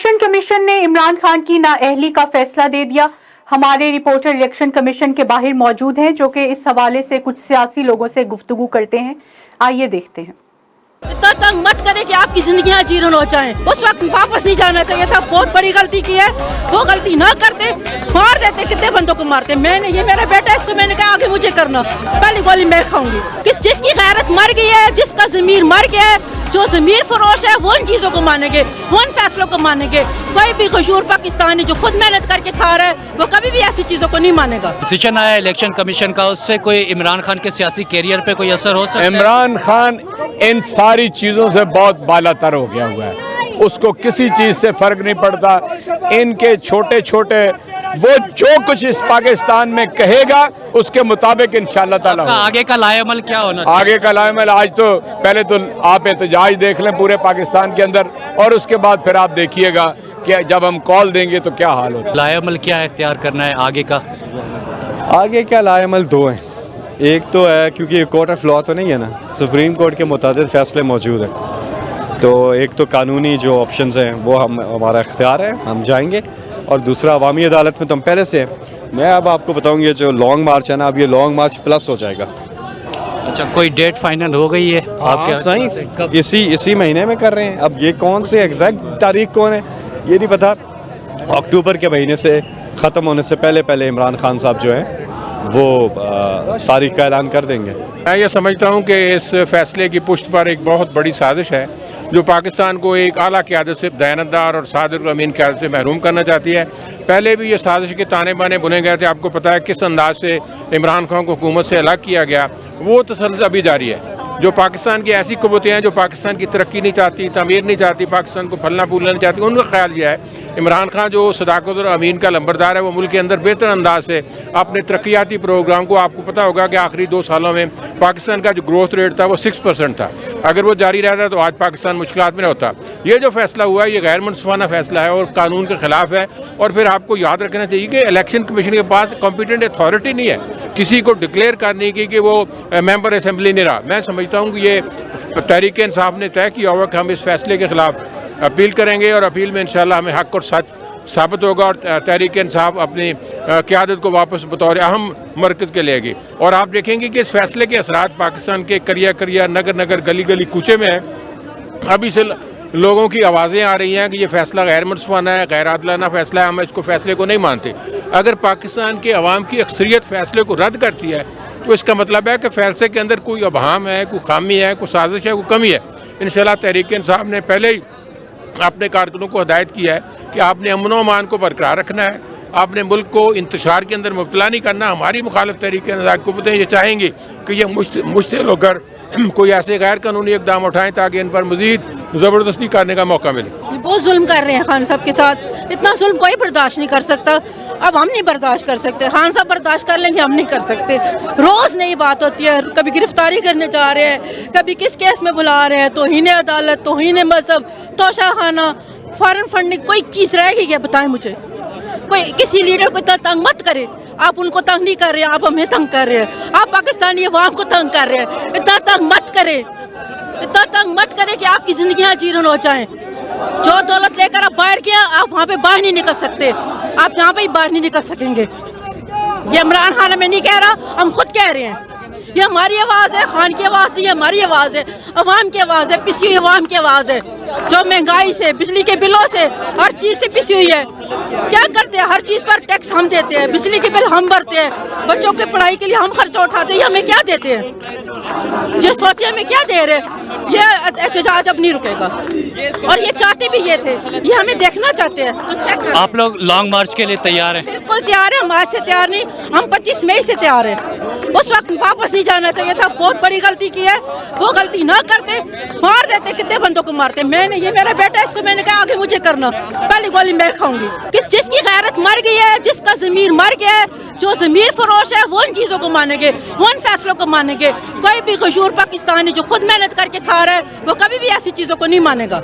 Election commission ने इमरान खान की नाअहली का फैसला दे दिया। हमारे रिपोर्टर इलेक्शन कमीशन के बाहर मौजूद हैं जो कि इस हवाले से कुछ सियासी लोगों से गुफ्तगू करते हैं। आइए देखते हैं। इतना तंग मत करें कि आपकी जिंदगियां जीर्ण हो जाएं। उस वक्त वापस नहीं जाना चाहिए था, बहुत बड़ी गलती की है। वो गलती ना करते, मार देते, कितने बंदों को मारते। मैंने, ये मेरा बेटा है, इसको मैंने कहा आगे मुझे करना, पहली गोली मैं खाऊंगी। जिसकी गैरत मर गई है, जिसका ज़मीर मर गया है, जो ज़मीर फरोश है, वो इन चीज़ों को मानेंगे, वो इन फैसलों को मानेंगे। कोई भी गशूर पाकिस्तानी जो खुद मेहनत करके खा रहा है, वो कभी भी ऐसी चीज़ों को नहीं मानेगा। डिसीजन आया इलेक्शन कमीशन का, उससे कोई इमरान खान के सियासी कैरियर पे कोई असर हो सकता है? इमरान खान इन सारी चीज़ों से बहुत बालातर हो गया हुआ है, उसको किसी चीज़ से फ़र्क नहीं पड़ता। इनके छोटे छोटे वो जो कुछ इस पाकिस्तान में कहेगा उसके मुताबिक इंशाअल्लाह ताला होगा। आगे का लाएमल क्या होना? आगे का लाएमल आज तो पहले तो आप एहतजाज देख लें पूरे पाकिस्तान के अंदर, और उसके बाद फिर आप देखिएगा कि जब हम कॉल देंगे तो क्या हाल होगा। लाएमल क्या इख्तियार करना है आगे का? आगे क्या लाएमल दो हैं। एक तो है क्योंकि ये कोर्ट ऑफ लॉ तो नहीं है ना, सुप्रीम कोर्ट के मुताबिक फैसले मौजूद हैं, तो एक तो कानूनी जो ऑप्शंस हैं वो हमारा इख्तियार है, हम जाएंगे। और दूसरा अवामी अदालत में तो हम पहले से हैं। मैं अब आपको बताऊंगी ये जो लॉन्ग मार्च है ना, अब ये लॉन्ग मार्च प्लस हो जाएगा। अच्छा, कोई डेट फाइनल हो गई है आपके? सही इसी महीने में कर रहे हैं। अब ये कौन से एग्जैक्ट तारीख कौन है ये नहीं पता। अक्टूबर के महीने से ख़त्म होने से पहले पहले इमरान खान साहब जो हैं वो तारीख का ऐलान कर देंगे। मैं ये समझता हूँ कि इस फैसले की पुष्ट पर एक बहुत बड़ी साजिश है जो पाकिस्तान को एक आला क़यादत से, दयानतदार और सादिक अमीन क़यादत से महरूम करना चाहती है। पहले भी ये साजिश के ताने बाने बुने गए थे, आपको पता है किस अंदाज से इमरान खान को हुकूमत से अलग किया गया, वो तसल्सल अभी जारी है। जो पाकिस्तान की ऐसी क़ुव्वतें हैं जो पाकिस्तान की तरक्की नहीं चाहती, तमीर नहीं चाहती, पाकिस्तान को फलना फूलना नहीं चाहती, उनका ख्याल यह है इमरान खान जो सदाकत और अमीन का लंबरदार है, वो मुल्क के अंदर बेहतर अंदाज से अपने तरक्याती प्रोग्राम को, आपको पता होगा कि आखिरी 2 सालों में पाकिस्तान का जो ग्रोथ रेट था वो 6% था। अगर वो जारी रहता तो आज पाकिस्तान मुश्किलात में होता। ये जो फैसला हुआ है ये गैर मुनसिफाना फैसला है और कानून के ख़िलाफ़ है। और फिर आपको याद रखना चाहिए कि इलेक्शन कमीशन के पास कॉम्पिटेंट अथॉरिटी नहीं है किसी को डिक्लेयर करने की कि वो मेंबर असेंबली नहीं रहा। मैं समझता हूँ कि ये तहरीक इंसाफ ने तय किया हुआ कि हम इस फैसले के ख़िलाफ़ अपील करेंगे और अपील में इंशाल्लाह हमें हक़ और सच साबित होगा और तहरीक इंसाफ अपनी क़यादत को वापस बतौर अहम मरकज़ के लेगी। और आप देखेंगे कि इस फैसले के असरात पाकिस्तान के करिया करिया, नगर नगर, गली गली, कूचे में है। अभी से लोगों की आवाज़ें आ रही हैं कि ये फ़ैसला गैर मुनसिफाना है, गैर आदलाना फ़ैसला है, हम इसको फ़ैसले को नहीं मानते। अगर पाकिस्तान के अवाम की अक्सरियत फ़ैसले को रद्द करती है तो इसका मतलब है कि फ़ैसले के अंदर कोई अबहम है, कोई खामी है, कोई साजिश है, कोई कमी है। इंशाल्लाह तहरीक इंसाफ ने पहले ही अपने कारकुनों को हिदायत किया है कि आपने अमन व अमान को बरकरार रखना है, आपने मुल्क को इंतशार के अंदर मुब्तला नहीं करना। हमारी मुखालिफ तहरीक क़ुव्वतें ये चाहेंगी कि ये मुश्तिल होकर कोई ऐसे गैर कानूनी इक़दाम उठाएं ताकि इन पर मज़ीद ज़बरदस्ती करने का मौका मिले। बहुत जुल्म कर रहे हैं खान साहब के साथ, इतना जुल्म कोई बर्दाश्त नहीं कर सकता। अब हम नहीं बर्दाश्त कर सकते, खान साहब बर्दाश्त कर लेंगे, हम नहीं कर सकते। रोज़ नई बात होती है, कभी गिरफ्तारी करने जा रहे हैं, कभी किस केस में बुला रहे हैं, तौहीन अदालत, तौहीन मज़हब, तोशाखाना, फॉरेन फंडिंग, कोई चीज़ रहेगी क्या बताएं मुझे। कोई किसी लीडर को इतना तंग मत करे। आप उनको तंग नहीं कर रहे, आप हमें तंग कर रहे हैं, आप पाकिस्तानी अवाम को तंग कर रहे हैं। इतना तंग मत करे, इतना तंग मत करे कि आपकी जिंदगियां जीर्ण हो जाएं। जो दौलत लेकर आप बाहर किया, आप वहाँ पे बाहर नहीं निकल सकते, आप यहाँ पे ही बाहर नहीं निकल सकेंगे। ये इमरान खान हमें नहीं कह रहा, हम खुद कह रहे हैं। ये हमारी आवाज़ है, खान की आवाज़ नहीं, हमारी आवाज़ है, अवाम की आवाज़ है, पिसी हुई अवाम की आवाज़ है जो महंगाई से, बिजली के बिलों से, हर चीज़ से पिसी हुई है। क्या करते हैं, हर चीज़ पर टैक्स हम देते हैं, बिजली के बिल हम भरते हैं, बच्चों के पढ़ाई के लिए हम खर्चा उठाते हैं, ये हमें क्या देते हैं? ये सोचिए हमें क्या दे रहे हैं। ये एहतजाज अब नहीं रुकेगा और ये चाहते भी ये थे, ये हमें देखना चाहते हैं। तो चेक करें। आप लोग लॉन्ग मार्च के लिए तैयार हैं? बिल्कुल तैयार है, हम आज से तैयार नहीं, हम 25 मई से तैयार हैं। उस वक्त वापस नहीं जाना चाहिए था, बहुत बड़ी गलती की है। वो गलती ना करते, मार देते, कितने बंदों को मारते। मैंने, ये मेरा बेटा है, इसको मैंने कहा आगे मुझे करना, पहली गोली मैं खाऊंगी। जिसकी गैरत मर गई है, जिसका ज़मीर मर गया है, जो ज़मीर फरोश है, वो इन चीज़ों को मानेंगे, वो इन फैसलों को मानेंगे। कोई भी गशूर पाकिस्तानी जो खुद मेहनत करके खा रहा है, वो कभी भी ऐसी चीज़ों को नहीं मानेगा।